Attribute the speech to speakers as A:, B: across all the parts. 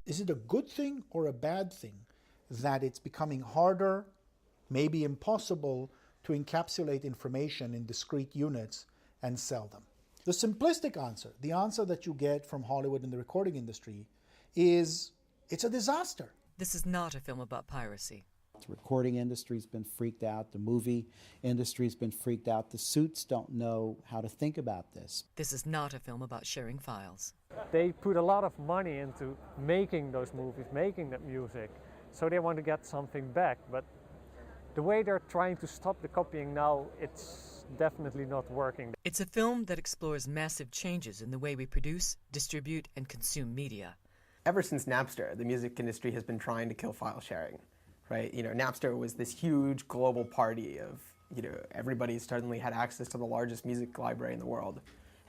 A: Is it a good thing or a bad thing that it's becoming harder, maybe impossible, to encapsulate information in discrete units and sell them? The simplistic answer, the answer that you get from Hollywood and the recording industry, is it's a disaster.
B: This is not a film about piracy.
C: The recording industry's been freaked out. The movie industry's been freaked out. The suits don't know how to think about this.
B: This is not a film about sharing files.
D: They put a lot of money into making those movies, making that music, so they want to get something back. But the way they're trying to stop the copying now, it's definitely not working.
B: It's a film that explores massive changes in the way we produce, distribute, and consume media.
E: Ever since Napster, the music industry has been trying to kill file sharing. Right? Napster was this huge global party of, everybody suddenly had access to the largest music library in the world.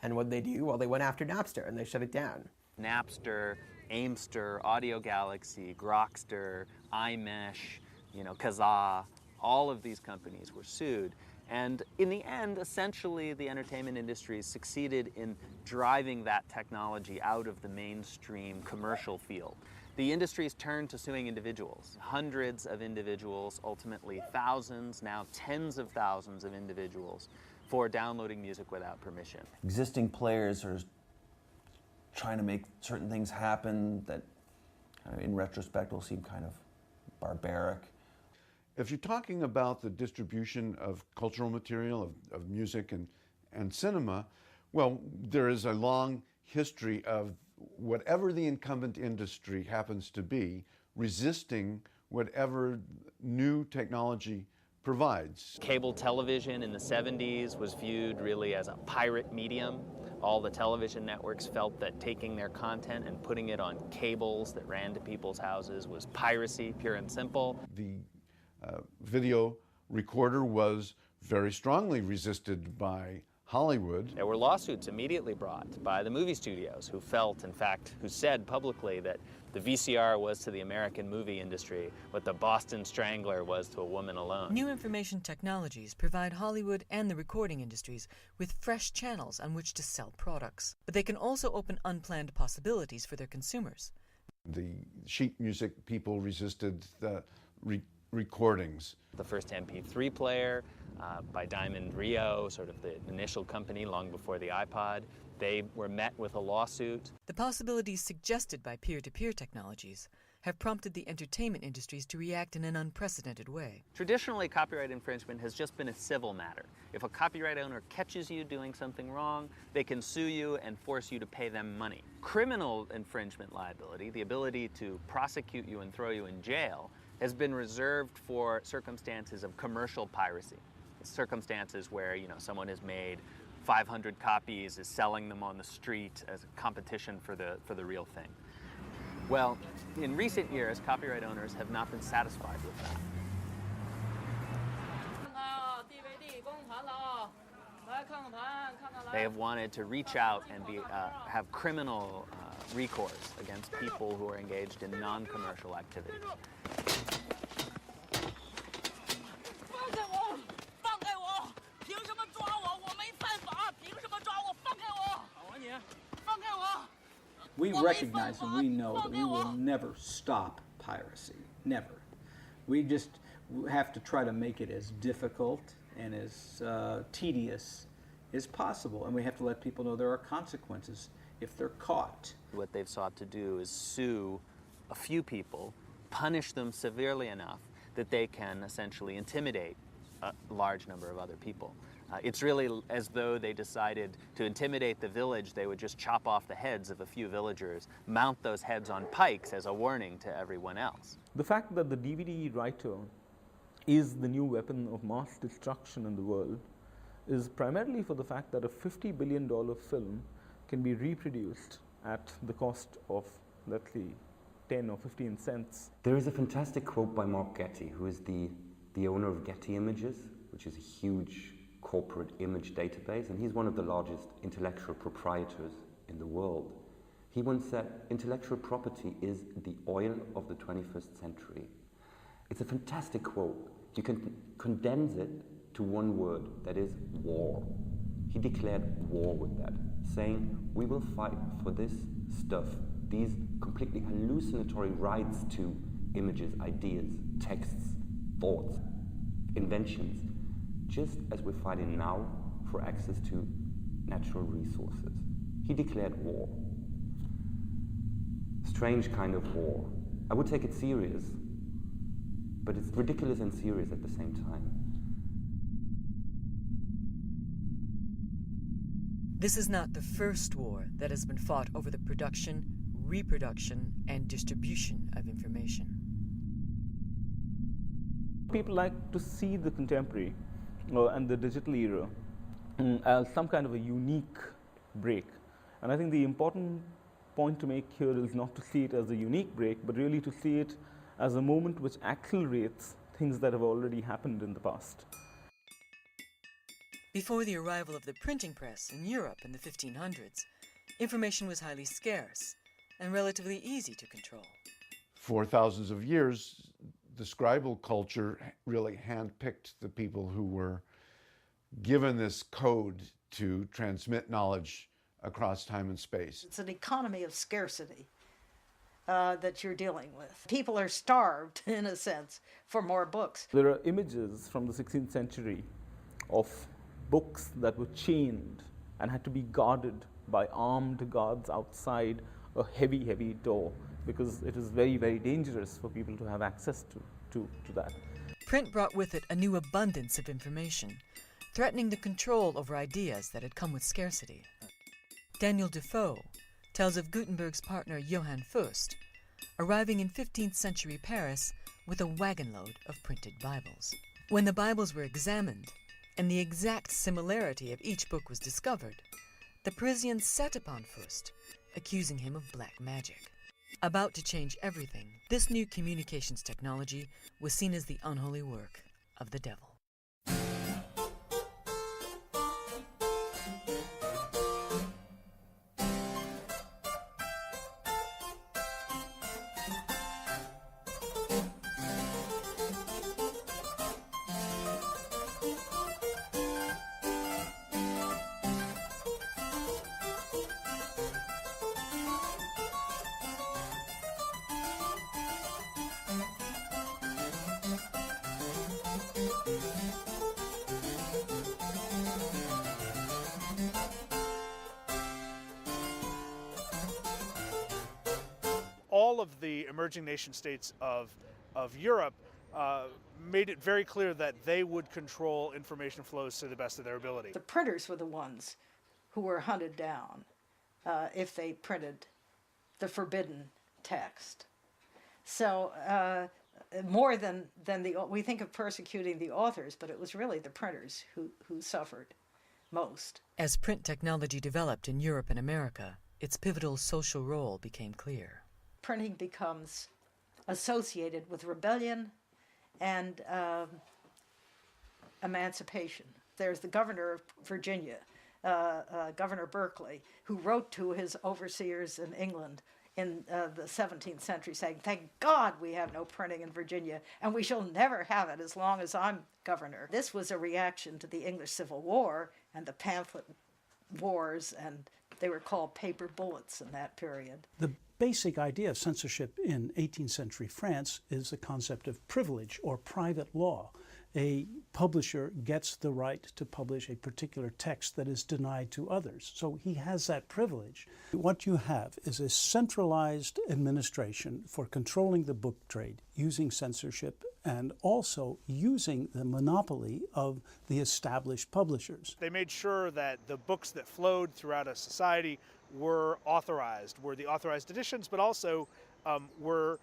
E: And what did they do? Well, they went after Napster and they shut it down.
F: Napster, Aimster, Audio Galaxy, Grokster, iMesh, Kazaa, all of these companies were sued. And in the end, essentially, the entertainment industry succeeded in driving that technology out of the mainstream commercial field. The industry's turned to suing individuals, hundreds of individuals, ultimately thousands, now tens of thousands of individuals, for downloading music without permission.
G: Existing players are trying to make certain things happen that, in retrospect, will seem kind of barbaric.
H: If you're talking about the distribution of cultural material, of music and cinema, well, there is a long history of whatever the incumbent industry happens to be, resisting whatever new technology provides.
F: Cable television in the 70s was viewed really as a pirate medium. All the television networks felt that taking their content and putting it on cables that ran to people's houses was piracy, pure and simple.
H: The video recorder was very strongly resisted by Hollywood.
F: There were lawsuits immediately brought by the movie studios who felt, in fact, who said publicly that the VCR was to the American movie industry what the Boston Strangler was to a woman alone.
B: New information technologies provide Hollywood and the recording industries with fresh channels on which to sell products. But they can also open unplanned possibilities for their consumers.
H: The sheet music people resisted the recordings.
F: The first MP3 player by Diamond Rio, sort of the initial company long before the iPod, they were met with a lawsuit.
B: The possibilities suggested by peer-to-peer technologies have prompted the entertainment industries to react in an unprecedented way.
F: Traditionally, copyright infringement has just been a civil matter. If a copyright owner catches you doing something wrong, they can sue you and force you to pay them money. Criminal infringement liability, the ability to prosecute you and throw you in jail, has been reserved for circumstances of commercial piracy. Circumstances where, someone has made 500 copies, is selling them on the street as a competition for the real thing. Well, in recent years, copyright owners have not been satisfied with that. They have wanted to reach out and have criminal recourse against people who are engaged in non-commercial activities.
I: We recognize and we know that we will never stop piracy, never. We just have to try to make it as difficult and as tedious as possible, and we have to let people know there are consequences if they're caught.
F: What they've sought to do is sue a few people punish them severely enough that they can essentially intimidate a large number of other people. It's really as though they decided to intimidate the village. They would just chop off the heads of a few villagers, mount those heads on pikes as a warning to everyone else.
J: The fact that the DVD writer is the new weapon of mass destruction in the world is primarily for the fact that a $50 billion film can be reproduced at the cost of, let's say, 10 or 15 cents.
K: There is a fantastic quote by Mark Getty, who is the owner of Getty Images, which is a huge corporate image database, and he's one of the largest intellectual proprietors in the world. He once said, intellectual property is the oil of the 21st century. It's a fantastic quote. You can condense it to one word, that is war. He declared war with that, saying, we will fight for this stuff, these completely hallucinatory rights to images, ideas, texts, thoughts, inventions, just as we're fighting now for access to natural resources. He declared war. Strange kind of war. I would take it serious, but it's ridiculous and serious at the same time.
B: This is not the first war that has been fought over the production, reproduction, and distribution of information.
J: People like to see the contemporary and the digital era as some kind of a unique break. And I think the important point to make here is not to see it as a unique break, but really to see it as a moment which accelerates things that have already happened in the past.
B: Before the arrival of the printing press in Europe in the 1500s, information was highly scarce and relatively easy to control.
H: For thousands of years, the scribal culture really handpicked the people who were given this code to transmit knowledge across time and space.
L: It's an economy of scarcity that you're dealing with. People are starved, in a sense, for more books.
J: There are images from the 16th century of books that were chained and had to be guarded by armed guards outside a heavy, heavy door, because it is very, very dangerous for people to have access to that.
B: Print brought with it a new abundance of information, threatening the control over ideas that had come with scarcity. Daniel Defoe tells of Gutenberg's partner Johann Fust arriving in 15th century Paris with a wagon load of printed Bibles. When the Bibles were examined and the exact similarity of each book was discovered, the Parisians set upon Fust, accusing him of black magic. About to change everything, this new communications technology was seen as the unholy work of the devil.
M: All of the emerging nation states of Europe made it very clear that they would control information flows to the best of their ability.
L: The printers were the ones who were hunted down if they printed the forbidden text. So more than we think of persecuting the authors, but it was really the printers who suffered most.
B: As print technology developed in Europe and America, its pivotal social role became clear.
L: Printing becomes associated with rebellion and emancipation. There's the governor of Virginia, Governor Berkeley, who wrote to his overseers in England in the 17th century saying, "Thank God we have no printing in Virginia, and we shall never have it as long as I'm governor." This was a reaction to the English Civil War and the pamphlet wars, and they were called paper bullets in that period.
N: The basic idea of censorship in 18th century France is the concept of privilege or private law. a publisher gets the right to publish a particular text that is denied to others. So he has that privilege. What you have is a centralized administration for controlling the book trade, using censorship, and also using the monopoly of the established publishers.
M: They made sure that the books that flowed throughout a society were the authorized editions, but also were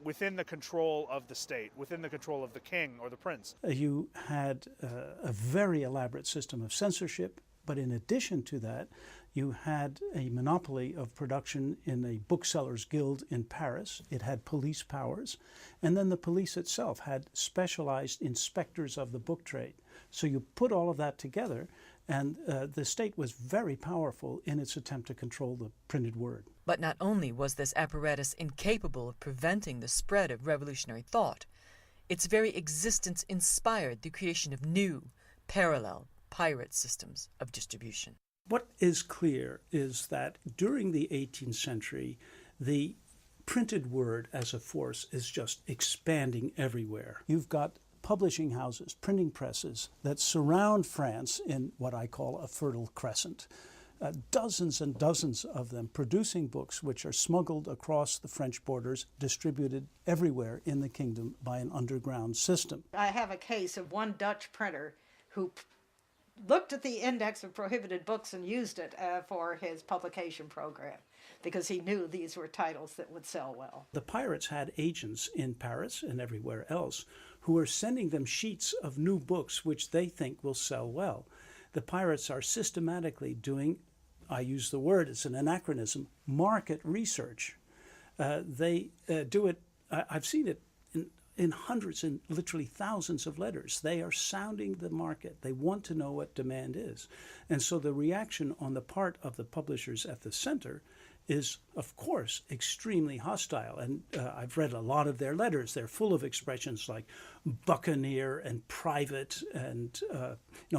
M: within the control of the state, within the control of the king or the prince.
N: You had a very elaborate system of censorship, but in addition to that, you had a monopoly of production in a booksellers' guild in Paris. It had police powers, and then the police itself had specialized inspectors of the book trade. So you put all of that together, and the state was very powerful in its attempt to control the printed word.
B: But not only was this apparatus incapable of preventing the spread of revolutionary thought, its very existence inspired the creation of new, parallel, pirate systems of distribution.
N: What is clear is that during the 18th century, the printed word as a force is just expanding everywhere. You've got publishing houses, printing presses that surround France in what I call a fertile crescent. Dozens and dozens of them producing books which are smuggled across the French borders, distributed everywhere in the kingdom by an underground system.
L: I have a case of one Dutch printer who looked at the index of prohibited books and used it for his publication program because he knew these were titles that would sell well.
N: The pirates had agents in Paris and everywhere else who are sending them sheets of new books which they think will sell well. The pirates are systematically doing, I use the word, it's an anachronism, market research. They do it, I've seen it in hundreds and literally thousands of letters. They are sounding the market. They want to know what demand is. And so the reaction on the part of the publishers at the center is, of course, extremely hostile. And I've read a lot of their letters. They're full of expressions like buccaneer and private and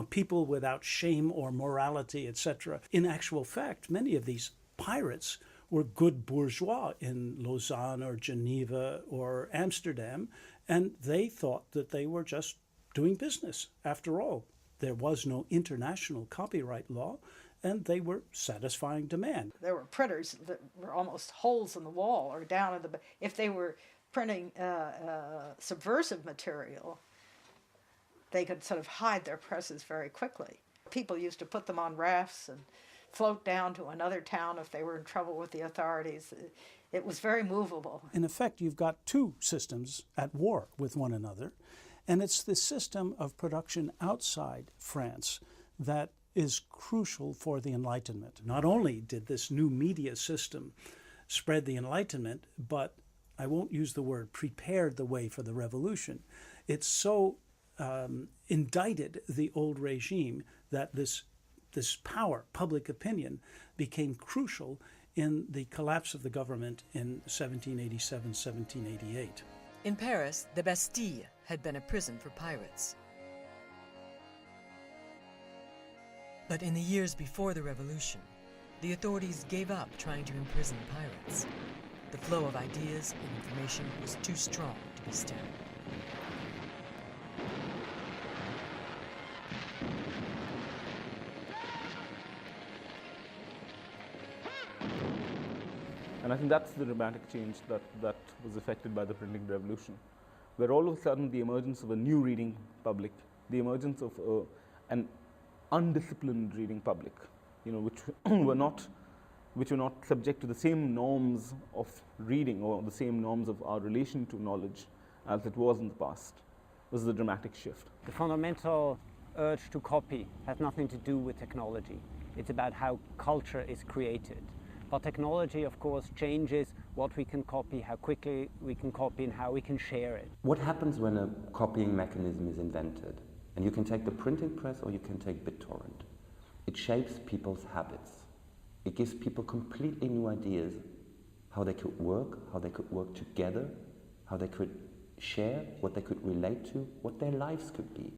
N: people without shame or morality, etc. In actual fact, many of these pirates were good bourgeois in Lausanne or Geneva or Amsterdam, and they thought that they were just doing business. After all, there was no international copyright law, and they were satisfying demand.
L: There were printers that were almost holes in the wall or down in the... If they were printing subversive material, they could sort of hide their presses very quickly. People used to put them on rafts and float down to another town if they were in trouble with the authorities. It was very movable.
N: In effect, you've got two systems at war with one another, and it's the system of production outside France that is crucial for the Enlightenment. Not only did this new media system spread the Enlightenment, but I won't use the word prepared the way for the revolution. It so indicted the old regime that this power, public opinion, became crucial in the collapse of the government in 1787, 1788.
B: In Paris, the Bastille had been a prison for pirates. But in the years before the revolution, the authorities gave up trying to imprison pirates. The flow of ideas and information was too strong to be stemmed.
J: And I think that's the dramatic change that was affected by the printing revolution, where all of a sudden the emergence of a new reading public, the emergence of an undisciplined reading public, which were not subject to the same norms of reading or the same norms of our relation to knowledge as it was in the past, was the dramatic shift.
O: The fundamental urge to copy has nothing to do with technology. It's about how culture is created. But technology, of course, changes what we can copy, how quickly we can copy, and how we can share it.
K: What happens when a copying mechanism is invented? And you can take the printing press or you can take BitTorrent. It shapes people's habits. It gives people completely new ideas how they could work together, how they could share, what they could relate to, what their lives could be.